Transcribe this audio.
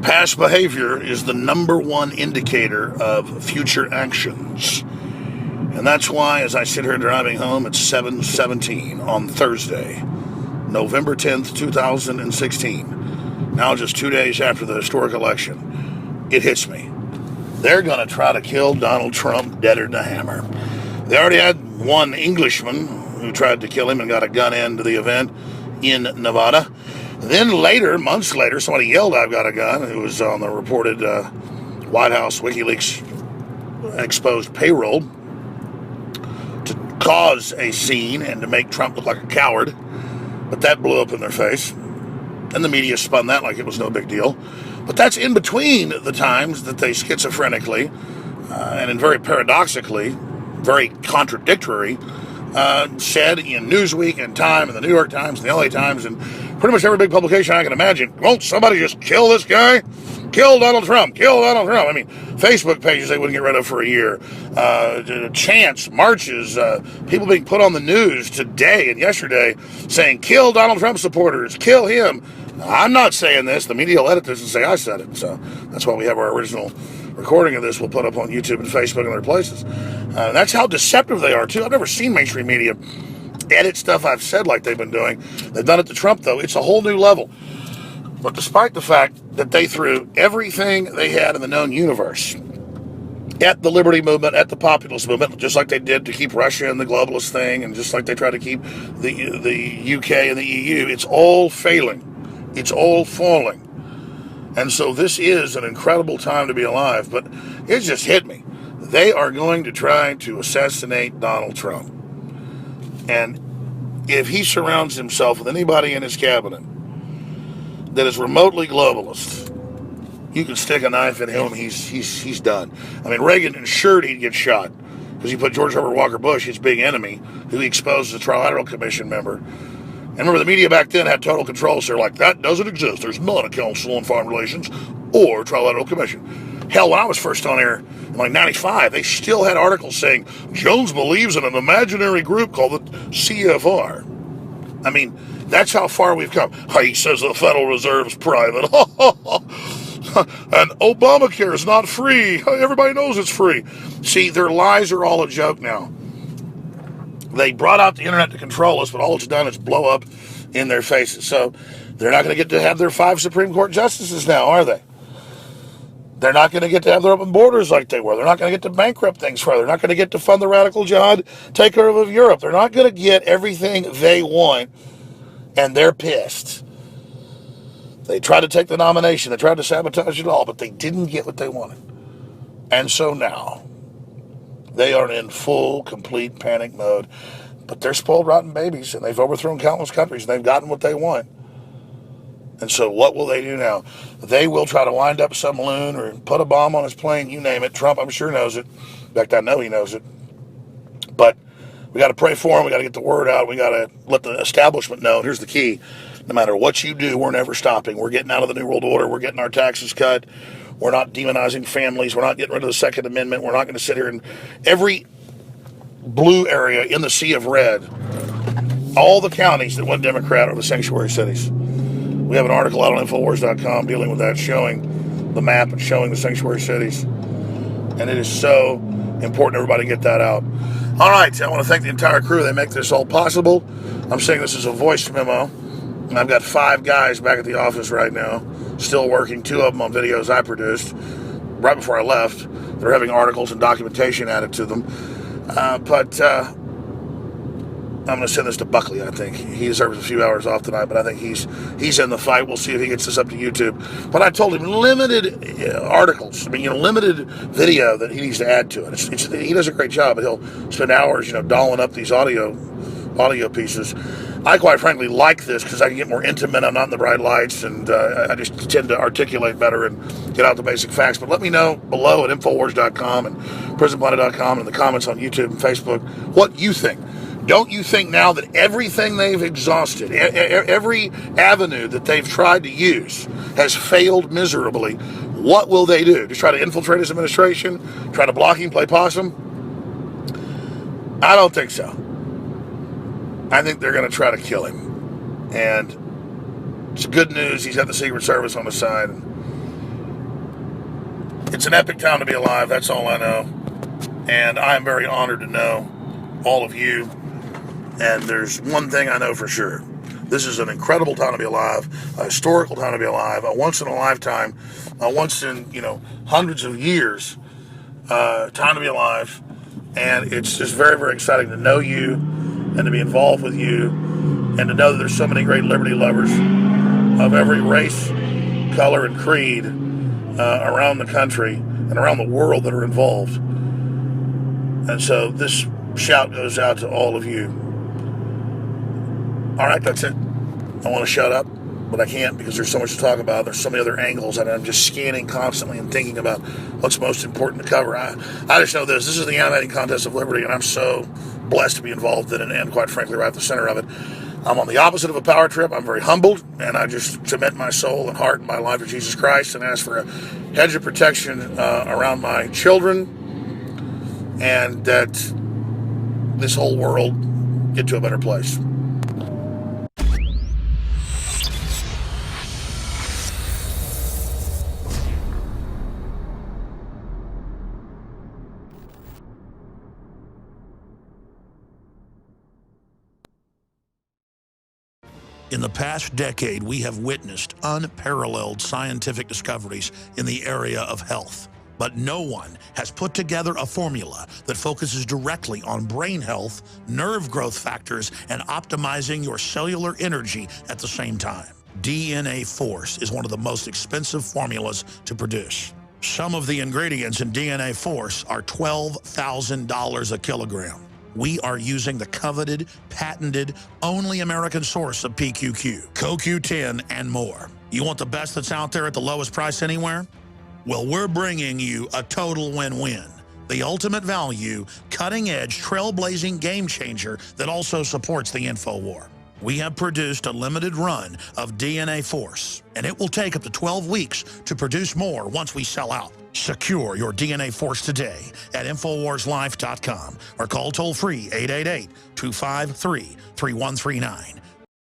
Past behavior is the number one indicator of future actions. And that's why, as I sit here driving home at 7:17 on Thursday, November 10th, 2016, now just 2 days after the historic election, it hits me. They're going to try to kill Donald Trump deader than a hammer. They already had one Englishman who tried to kill him and got a gun into the event in Nevada. Then later, months later, somebody yelled, "I've got a gun," who was on the reported White House WikiLeaks exposed payroll to cause a scene and to make Trump look like a coward. But that blew up in their face. And the media spun that like it was no big deal. But that's in between the times that they schizophrenically and very paradoxically, very contradictory, said in Newsweek and Time and the New York Times and the LA Times and pretty much every big publication I can imagine, won't somebody just kill this guy? Kill Donald Trump. Kill Donald Trump. I mean, Facebook pages they wouldn't get rid of for a year. Chants, marches, people being put on the news today and yesterday saying, kill Donald Trump supporters, kill him. I'm not saying this. The media will edit this and say I said it. So that's why we have our original recording of this. We'll put up on YouTube and Facebook and other places. That's how deceptive they are, too. I've never seen mainstream media edit stuff I've said like they've been doing. They've done it to Trump, though. It's a whole new level. But despite the fact that they threw everything they had in the known universe at the liberty movement, at the populist movement, just like they did to keep Russia in the globalist thing, and just like they tried to keep the UK and the EU, it's all failing. It's all falling. And so this is an incredible time to be alive, but it just hit me. They are going to try to assassinate Donald Trump. And if he surrounds himself with anybody in his cabinet that is remotely globalist, you can stick a knife in him, he's done. I mean, Reagan ensured he'd get shot because he put George Herbert Walker Bush, his big enemy, who he exposed as a Trilateral Commission member. And remember, the media back then had total control, so they're like, that doesn't exist. There's not a Council on Foreign Relations or Trilateral Commission. Hell, when I was first on air in like 95, they still had articles saying, Jones believes in an imaginary group called the CFR. I mean, that's how far we've come. He says the Federal Reserve's private. And Obamacare is not free. Everybody knows it's free. See, their lies are all a joke now. They brought out the internet to control us, but all it's done is blow up in their faces. So they're not going to get to have their 5 Supreme Court justices now, are they? They're not going to get to have their open borders like they were. They're not going to get to bankrupt things further. They're not going to get to fund the radical jihad takeover of Europe. They're not going to get everything they want, and they're pissed. They tried to take the nomination. They tried to sabotage it all, but they didn't get what they wanted. And so now they are in full, complete panic mode. But they're spoiled, rotten babies, and they've overthrown countless countries, and they've gotten what they want. And so what will they do now? They will try to wind up some loon or put a bomb on his plane, you name it. Trump, I'm sure, knows it. In fact, I know he knows it. But we got to pray for him. We got to get the word out. We got to let the establishment know. And here's the key. No matter what you do, we're never stopping. We're getting out of the New World Order. We're getting our taxes cut. We're not demonizing families. We're not getting rid of the Second Amendment. We're not going to sit here and every blue area in the sea of red, all the counties that went Democrat are the sanctuary cities. We have an article out on Infowars.com dealing with that, showing the map and showing the sanctuary cities. And it is so important everybody get that out. All right, I want to thank the entire crew. They make this all possible. I'm saying this is a voice memo. And I've got 5 guys back at the office right now, still working, 2 of them on videos I produced right before I left. They're having articles and documentation added to them. But I'm going to send this to Buckley, I think. He deserves a few hours off tonight, but I think he's in the fight. We'll see if he gets this up to YouTube. But I told him limited articles. I mean, limited video that he needs to add to it. He does a great job, but he'll spend hours, dolling up these audio pieces. I quite frankly like this because I can get more intimate. I'm not in the bright lights, and I just tend to articulate better and get out the basic facts. But let me know below at Infowars.com and PrisonPlanet.com and in the comments on YouTube and Facebook what you think. Don't you think now that everything they've exhausted, every avenue that they've tried to use has failed miserably, what will they do? Just try to infiltrate his administration? Try to block him, play possum? I don't think so. I think they're going to try to kill him. And It's good news. He's got the Secret Service on his side. It's an epic time to be alive. That's all I know. And I'm very honored to know all of you. And there's one thing I know for sure. This is an incredible time to be alive, a historical time to be alive, a once in a lifetime, a once in, hundreds of years time to be alive. And it's just very, very exciting to know you and to be involved with you and to know that there's so many great liberty lovers of every race, color, and creed around the country and around the world that are involved. And so this shout goes out to all of you. All right, that's it. I want to shut up, but I can't because there's so much to talk about. There's so many other angles, and I'm just scanning constantly and thinking about what's most important to cover. I just know this. This is the animating contest of liberty, and I'm so blessed to be involved in it and, quite frankly, right at the center of it. I'm on the opposite of a power trip. I'm very humbled, and I just submit my soul and heart and my life to Jesus Christ and ask for a hedge of protection around my children and that this whole world get to a better place. In the past decade, we have witnessed unparalleled scientific discoveries in the area of health. But no one has put together a formula that focuses directly on brain health, nerve growth factors, and optimizing your cellular energy at the same time. DNA Force is one of the most expensive formulas to produce. Some of the ingredients in DNA Force are $12,000 a kilogram. We are using the coveted, patented, only American source of PQQ, CoQ10, and more. You want the best that's out there at the lowest price anywhere? Well, we're bringing you a total win-win. The ultimate value, cutting-edge, trailblazing game changer that also supports the InfoWar. We have produced a limited run of DNA Force, and it will take up to 12 weeks to produce more once we sell out. Secure your DNA Force today at InfoWarsLife.com or call toll-free 888-253-3139.